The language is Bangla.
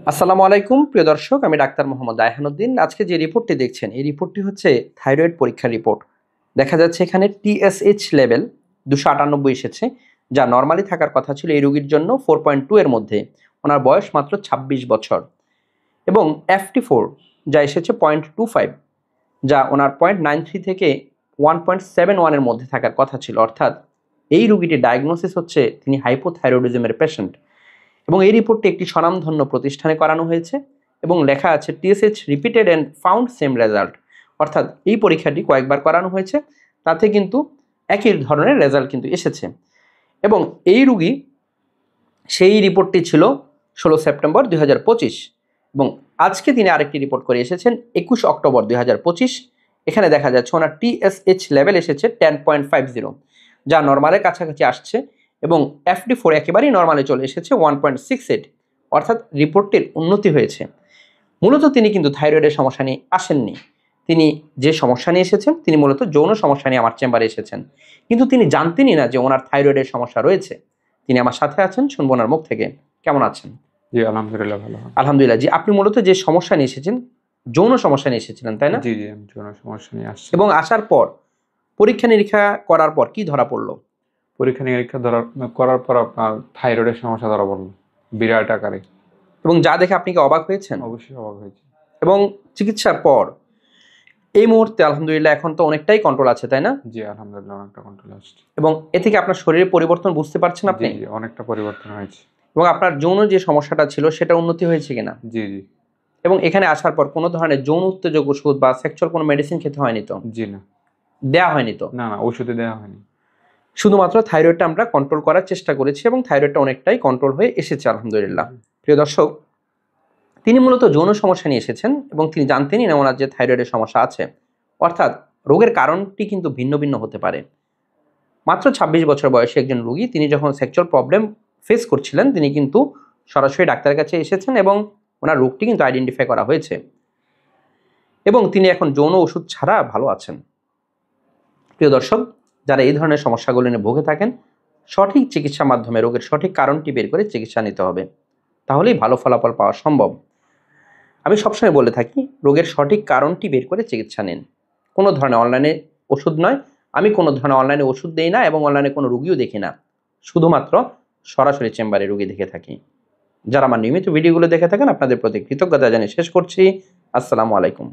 আসসালামু আলাইকুম প্রিয় দর্শক, আমি ডাক্তার মোহাম্মদ আয়হানুদ্দিন। আজকে যে রিপোর্টটি দেখছেন এই রিপোর্টটি হচ্ছে থাইরয়েড পরীক্ষার রিপোর্ট। দেখা যাচ্ছে এখানে টিএসএইচ লেভেল 298 এসেছে, যা নর্মালি থাকার কথা ছিল এই রোগীর জন্য 4.2 এর মধ্যে। ওনার বয়স মাত্র 26 বছর। এবং FT4 যা এসেছে 0.25, যা ওনার 0.93 থেকে 1.71 এর মধ্যে থাকার কথা ছিল। অর্থাৎ এই রোগীটির ডায়াগনোসিস হচ্ছে তিনি হাইপোথাইরয়েডিজমের পেশেন্ট। এবং এই রিপোর্টটি একটি স্বনামধন্য প্রতিষ্ঠানে করানো হয়েছে এবং লেখা আছে TSH repeated and found same result. অর্থাৎ এই পরীক্ষাটি কয়েকবার করানো হয়েছে, তাতে কিন্তু একই ধরনের রেজাল্ট কিন্তু এসেছে। এবং এই রুগী সেই রিপোর্টটি ছিল 16 সেপ্টেম্বর 2025 এবং আজকে তিনি আরেকটি রিপোর্ট করে এসেছেন 21 অক্টোবর 2025। এখানে দেখা যাচ্ছে ওনার টিএসএইচ লেভেল এসেছে 10.50, যা নর্মালের কাছাকাছি আসছে এবং FD4 একেবারেই নর্মালে চলে এসেছে 1.68। অর্থাৎ রিপোর্টটির উন্নতি হয়েছে। মূলত তিনি কিন্তু থাইরয়েডের সমস্যা নিয়ে আসেননি। তিনি যে সমস্যা নিয়ে এসেছেন, তিনি মূলত যৌন সমস্যা নিয়ে আমার চেম্বারে এসেছেন। কিন্তু তিনি জানতেনই না যে ওনার থাইরয়েডের সমস্যা রয়েছে। তিনি আমার সাথে আছেন, শুনবো ওনার মুখ থেকে। কেমন আছেন? জি, আলহামদুলিল্লাহ ভালো। আলহামদুলিল্লাহ। জি, আপনি মূলত যে সমস্যা নিয়ে এসেছেন, যৌন সমস্যা নিয়ে এসেছিলেন, তাই না? জি, আমি যৌন সমস্যা নিয়ে আসছি। এবং আসার পর পরীক্ষা নিরীক্ষা করার পর কি ধরা পড়লো? পরীক্ষা নিরীক্ষা করার পর আপনার থাইরয়েডের সমস্যা ধরা পড়লো বিরাট আকারে। এবং যা দেখে আপনি কি অবাক হয়েছেন? অবশ্যই অবাক হয়েছি। এবং চিকিৎসার পর এই মুহূর্তে আলহামদুলিল্লাহ এখন তো অনেকটাই কন্ট্রোল আছে, তাই না? জি, আলহামদুলিল্লাহ অনেকটা কন্ট্রোল আসছে। এবং এ থেকে আপনার শরীরের পরিবর্তন বুঝতে পারছেন আপনি? জি, অনেকটা পরিবর্তন হয়েছে। এবং আপনার যৌন যে সমস্যাটা ছিল সেটা উন্নতি হয়েছে কিনা? জি। এবং এখানে আসার পর কোনো ধরনের যৌন উত্তেজক ওষুধ বা সেক্সুয়াল কোনো মেডিসিন খেতে হয়নি তো? জি না। দেয়া হয়নি তো? না, ওষুধে দেওয়া হয়নি। শুধুমাত্র থাইরয়েডটা আমরা কন্ট্রোল করার চেষ্টা করেছি এবং থাইরয়েডটা অনেকটাই কন্ট্রোল হয়ে এসেছে আলহামদুলিল্লাহ। প্রিয় দর্শক, তিনি মূলত যৌন সমস্যা নিয়ে এসেছেন এবং তিনি জানতেনই না ওনার যে থাইরয়েডের সমস্যা আছে। অর্থাৎ রোগের কারণটি কিন্তু ভিন্ন ভিন্ন হতে পারে। মাত্র 26 বছর বয়সী একজন রোগী, তিনি যখন সেক্সুয়াল প্রবলেম ফেস করছিলেন, তিনি কিন্তু সরাসরি ডাক্তারের কাছে এসেছেন এবং ওনার রোগটি কিন্তু আইডেন্টিফাই করা হয়েছে এবং তিনি এখন যৌন ওষুধ ছাড়া ভালো আছেন। প্রিয় দর্শক, যারা এই ধরনের সমস্যাগুলো নিয়ে ভুগে থাকেন, সঠিক চিকিৎসার মাধ্যমে রোগের সঠিক কারণটি বের করে চিকিৎসা নিতে হবে, তাহলেই ভালো ফলাফল পাওয়া সম্ভব। আমি সবসময় বলে থাকি, রোগের সঠিক কারণটি বের করে চিকিৎসা নিন। কোনো ধরনের অনলাইনে ওষুধ নয়, আমি কোনো ধরনের অনলাইনে ওষুধ দেই না এবং অনলাইনে কোনো রুগীও দেখি না। শুধুমাত্র সরাসরি চেম্বারে রুগী দেখে থাকি। যারা আমার নিয়মিত ভিডিওগুলো দেখে থাকেন, আপনাদের প্রতি কৃতজ্ঞতা জানিয়ে শেষ করছি। আসসালামু আলাইকুম।